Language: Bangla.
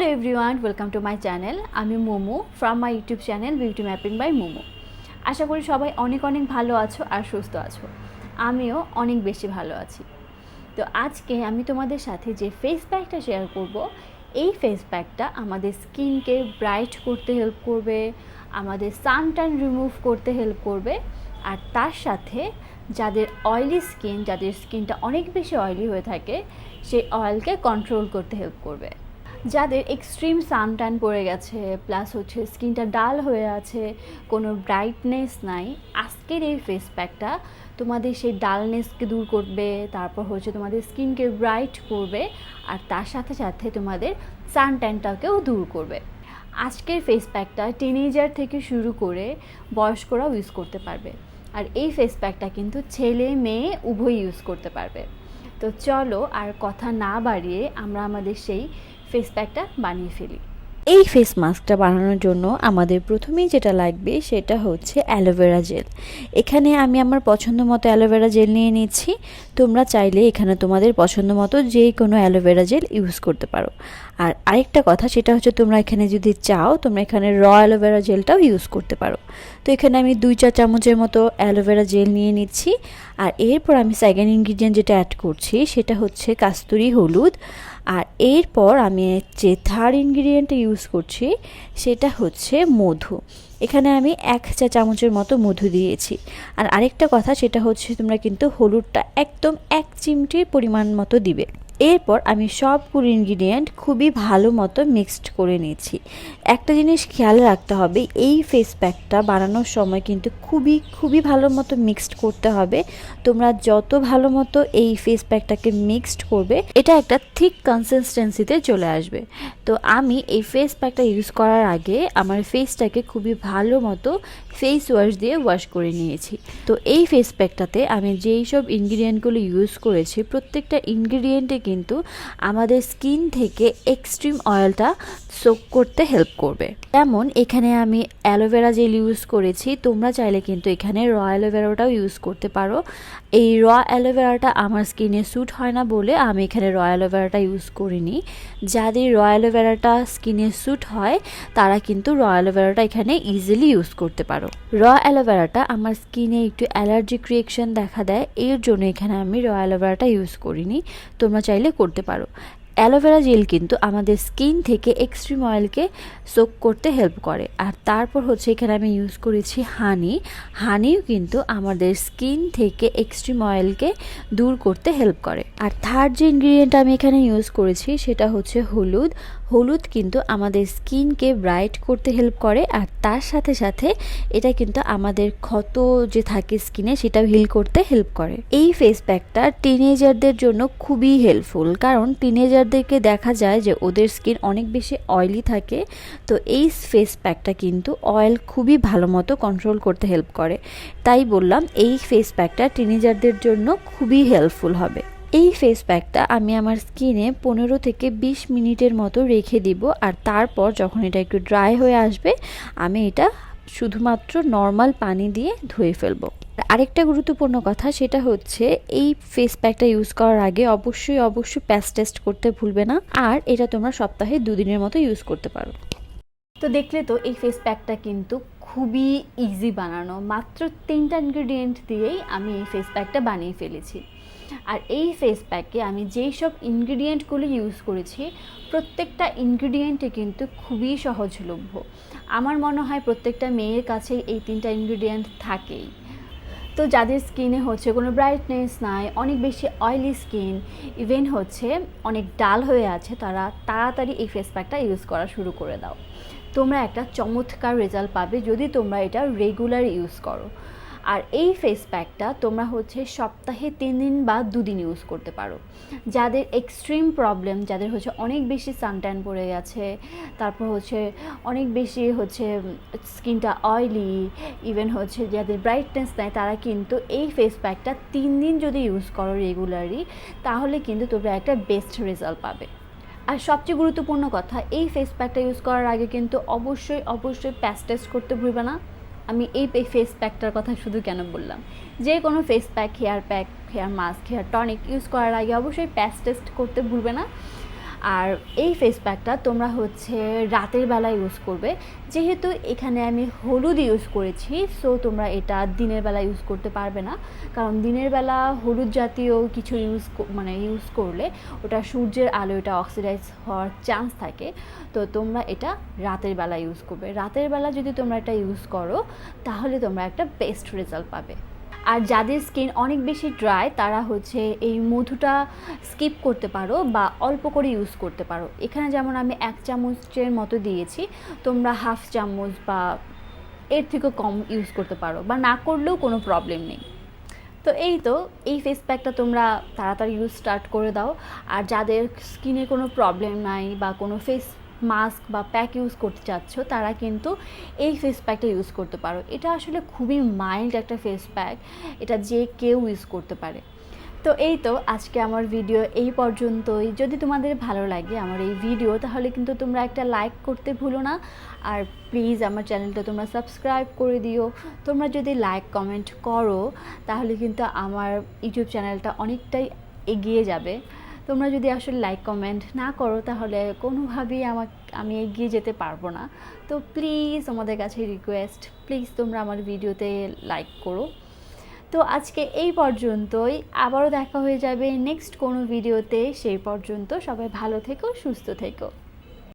Hello everyone, welcome to my channel. আমি momo from my YouTube channel Beauty Mapping by momo. আশা করি সবাই অনেক ভালো আছো আর সুস্থ আছো। আমিও অনেক বেশি ভালো আছি। তো আজকে আমি তোমাদের সাথে যে ফেস প্যাকটা শেয়ার করব, এই ফেস প্যাকটা আমাদের স্কিনকে ব্রাইট করতে হেল্প করবে, আমাদের সান ট্যান রিমুভ করতে হেল্প করবে, আর তার সাথে যাদের অয়েলি স্কিন, যাদের স্কিনটা অনেক বেশি অয়েলি হয়ে থাকে, সেই অয়েলকে কন্ট্রোল করতে হেল্প করবে। যাদের এক্সট্রিম সান ট্যান পড়ে গেছে, প্লাস হচ্ছে স্কিনটা ডাল হয়ে আছে, কোনো ব্রাইটনেস নাই, আজকের এই ফেস প্যাকটা তোমাদের সেই ডালনেসকে দূর করবে, তারপর হচ্ছে তোমাদের স্কিনকে ব্রাইট করবে, আর তার সাথে সাথে তোমাদের সান ট্যানটাকেও দূর করবে। আজকের ফেস প্যাকটা টিনেজার থেকে শুরু করে বয়স্করাও ইউজ করতে পারবে, আর এই ফেস প্যাকটা কিন্তু ছেলে মেয়ে উভয়ই ইউজ করতে পারবে। তো চলো আর কথা না বাড়িয়ে আমরা আমাদের সেই ফেস প্যাকটা বানিয়ে ফেলি। এই ফেস মাস্কটা বানানোর জন্য আমাদের প্রথমেই যেটা লাগবে সেটা হচ্ছে অ্যালোভেরা জেল। এখানে আমি আমার পছন্দ মতো অ্যালোভেরা জেল নিয়ে নিচ্ছি। তোমরা চাইলে এখানে তোমাদের পছন্দ মতো যে কোনো অ্যালোভেরা জেল ইউজ করতে পারো। আর আরেকটা কথা, সেটা হচ্ছে তোমরা এখানে যদি চাও তোমরা এখানে র অ্যালোভেরা জেলটাও ইউজ করতে পারো। তো এখানে আমি 2-4 চামচের মতো অ্যালোভেরা জেল নিয়ে নিচ্ছি। আর এরপর আমি সেকেন্ড ইনগ্রিডিয়েন্ট যেটা অ্যাড করছি সেটা হচ্ছে কাস্তুরি হলুদ। আর এরপর আমি যে থার্ড ইনগ্রিডিয়েন্টটা ইউজ করছি সেটা হচ্ছে মধু। এখানে আমি 1 চা চামচের মতো মধু দিয়েছি। আর আরেকটা কথা, সেটা হচ্ছে তোমরা কিন্তু হলুদটা একদম 1 চিমটির পরিমাণ মতো দিবে। এরপর আমি সবগুলো ইনগ্রিডিয়েন্ট খুবই ভালো মতো মিক্সড করে নিয়েছি। একটা জিনিস খেয়াল রাখতে হবে, এই ফেস প্যাকটা বানানোর সময় কিন্তু খুবই ভালো মতো মিক্সড করতে হবে। তোমরা যত ভালো মতো এই ফেস প্যাকটাকে মিক্সড করবে, এটা একটা থিক কনসিস্টেন্সিতে চলে আসবে। তো আমি এই ফেস প্যাকটা ইউজ করার আগে আমার ফেসটাকে খুবই ভালো মতো ফেস ওয়াশ দিয়ে ওয়াশ করে নিয়েছি। তো এই ফেস প্যাকটাতে আমি যেই সব ইনগ্রিডিয়েন্টগুলো ইউজ করেছি, প্রত্যেকটা ইনগ্রিডিয়েন্টে কিন্তু আমাদের স্কিন থেকে এক্সট্রিম অয়েলটা সোক করতে হেল্প করবে। যেমন এখানে আমি অ্যালোভেরা জেল ইউজ করেছি, তোমরা চাইলে কিন্তু এখানে র অ্যালোভেরাটাও ইউজ করতে পারো। এই র অ্যালোভেরাটা আমার স্কিনে স্যুট হয় না বলে আমি এখানে র অ্যালোভেরাটা ইউজ করিনি। যাদের র অ্যালোভেরাটা স্কিনে স্যুট হয় তারা কিন্তু র অ্যালোভেরাটা এখানে ইজিলি ইউজ করতে পারো। র অ্যালোভেরাটা আমার স্কিনে একটু অ্যালার্জিক রিয়েকশন দেখা দেয়, এর জন্য এখানে আমি র অ্যালোভেরাটা ইউজ করিনি। তোমরা চাইলে করতে পারো। অ্যালোভেরা জেল কিন্তু আমাদের স্কিন থেকে এক্সট্রিম অয়েলকে সোক করতে হেল্প করে। আর তারপর হচ্ছে এখানে আমি ইউজ করেছি হানিও কিন্তু আমাদের স্কিন থেকে এক্সট্রিম অয়েলকে দূর করতে হেল্প করে। আর থার্ড যে ইনগ্রিডিয়েন্ট আমি এখানে ইউজ করেছি সেটা হচ্ছে হলুদ কিন্তু আমাদের স্কিনকে ব্রাইট করতে হেল্প করে, আর তার সাথে সাথে এটা কিন্তু আমাদের ক্ষত যে থাকে স্কিনে সেটাও হিল করতে হেল্প করে। এই ফেস প্যাকটা টিনেজারদের জন্য খুবই হেল্পফুল, কারণ টিনেজারদেরকে দেখা যায় যে ওদের স্কিন অনেক বেশি অয়েলি থাকে। তো এই ফেস প্যাকটা কিন্তু অয়েল খুবই ভালো মতো কন্ট্রোল করতে হেল্প করে। তাই বললাম এই ফেস প্যাকটা টিনেজারদের জন্য খুবই হেল্পফুল হবে। এই ফেস প্যাকটা আমি আমার স্কিনে 15 থেকে 20 মিনিটের মতো রেখে দিব। আর তারপর যখন এটা একটু ড্রাই হয়ে আসবে, আমি এটা শুধুমাত্র নর্মাল পানি দিয়ে ধুয়ে ফেলবো। আরেকটা গুরুত্বপূর্ণ কথা, সেটা হচ্ছে এই ফেস প্যাকটা ইউজ করার আগে অবশ্যই প্যাচ টেস্ট করতে ভুলবে না। আর এটা তোমরা সপ্তাহে 2 দিনের মতো ইউজ করতে পারো। তো দেখলে তো এই ফেস প্যাকটা কিন্তু খুবই ইজি বানানো, মাত্র 3টা ইনগ্রিডিয়েন্ট দিয়েই আমি এই ফেস প্যাকটা বানিয়ে ফেলেছি। আর এই ফেস প্যাকে আমি যেই সব ইনগ্রিডিয়েন্টগুলো ইউজ করেছি, প্রত্যেকটা ইনগ্রিডিয়েন্টে কিন্তু খুবই সহজলভ্য। আমার মনে হয় প্রত্যেকটা মেয়ের কাছেই এই 3টা ইনগ্রিডিয়েন্ট থাকেই। তো যাদের স্কিনে হচ্ছে কোনো ব্রাইটনেস নাই, অনেক বেশি অয়েলি স্কিন, ইভেন হচ্ছে অনেক ডাল হয়ে আছে, তারা তাড়াতাড়ি এই ফেস প্যাকটা ইউজ করা শুরু করে দাও। তোমরা একটা চমৎকার রেজাল্ট পাবে যদি তোমরা এটা রেগুলার ইউজ করো। আর এই ফেস প্যাকটা তোমরা হচ্ছে সপ্তাহে 3 দিন বা 2 দিন ইউজ করতে পারো। যাদের এক্সট্রিম প্রবলেম, যাদের হচ্ছে অনেক বেশি সানট্যান পড়ে গেছে, তারপর হচ্ছে অনেক বেশি হচ্ছে স্কিনটা অয়েলি, ইভেন হচ্ছে যাদের ব্রাইটনেস নেই, তারা কিন্তু এই ফেস প্যাকটা 3 দিন যদি ইউজ করো রেগুলারলি, তাহলে কিন্তু তোমরা একটা বেস্ট রেজাল্ট পাবে। আর সবচেয়ে গুরুত্বপূর্ণ কথা, এই ফেস প্যাকটা ইউজ করার আগে কিন্তু অবশ্যই প্যাচ টেস্ট করতে ভুলবে না। আমি এই ফেস প্যাকটার কথা শুধু কেন বললাম, যে কোনো face pack, hair mask, hair tonic use করার আগে অবশ্যই প্যাচ টেস্ট করতে ভুলবে না। আর এই ফেস প্যাকটা তোমরা হচ্ছে রাতের বেলা ইউজ করবে, যেহেতু এখানে আমি হলুদ ইউজ করেছি, সো তোমরা এটা দিনের বেলা ইউজ করতে পারবে না, কারণ দিনের বেলা হলুদ জাতীয় কিছু ইউজ করলে ওটা সূর্যের আলো এটা অক্সিডাইজ হওয়ার চান্স থাকে। তো তোমরা এটা রাতের বেলা ইউজ করবে। রাতের বেলা যদি তোমরা এটা ইউজ করো তাহলে তোমরা একটা বেস্ট রেজাল্ট পাবে। আর যাদের স্কিন অনেক বেশি ড্রাই তারা হচ্ছে এই মধুটা স্কিপ করতে পারো বা অল্প করে ইউজ করতে পারো। এখানে যেমন আমি 1 চামচের মতো দিয়েছি, তোমরা 1/2 চামচ বা এর থেকেও কম ইউজ করতে পারো, বা না করলেও কোনো প্রবলেম নেই। তো এই ফেস প্যাকটা তোমরা তাড়াতাড়ি ইউজ স্টার্ট করে দাও। আর যাদের স্কিনে কোনো প্রবলেম নাই বা কোনো ফেস মাস্ক বা প্যাক ইউজ করতে চাচ্ছ তারা কিন্তু এই ফেস প্যাকটা ইউজ করতে পারো। এটা আসলে খুবই মাইল্ড একটা ফেস প্যাক, এটা যে কেউ ইউজ করতে পারে। তো আজকে আমার ভিডিও এই পর্যন্তই। যদি তোমাদের ভালো লাগে আমার এই ভিডিও তাহলে কিন্তু তোমরা একটা লাইক করতে ভুলো না, আর প্লিজ আমার চ্যানেলটা তোমরা সাবস্ক্রাইব করে দিও। তোমরা যদি লাইক কমেন্ট করো তাহলে কিন্তু আমার ইউটিউব চ্যানেলটা অনেকটাই এগিয়ে যাবে। তোমরা যদি আসলে লাইক কমেন্ট না করো তাহলে কোনোভাবেই আমি এগিয়ে যেতে পারবো না। তো প্লিজ আমাদের কাছে রিকোয়েস্ট, প্লিজ তোমরা আমার ভিডিওতে লাইক করো। তো আজকে এই পর্যন্তই, আবারও দেখা হয়ে যাবে নেক্সট কোনো ভিডিওতে। সেই পর্যন্ত সবাই ভালো থেকো, সুস্থ থেকো।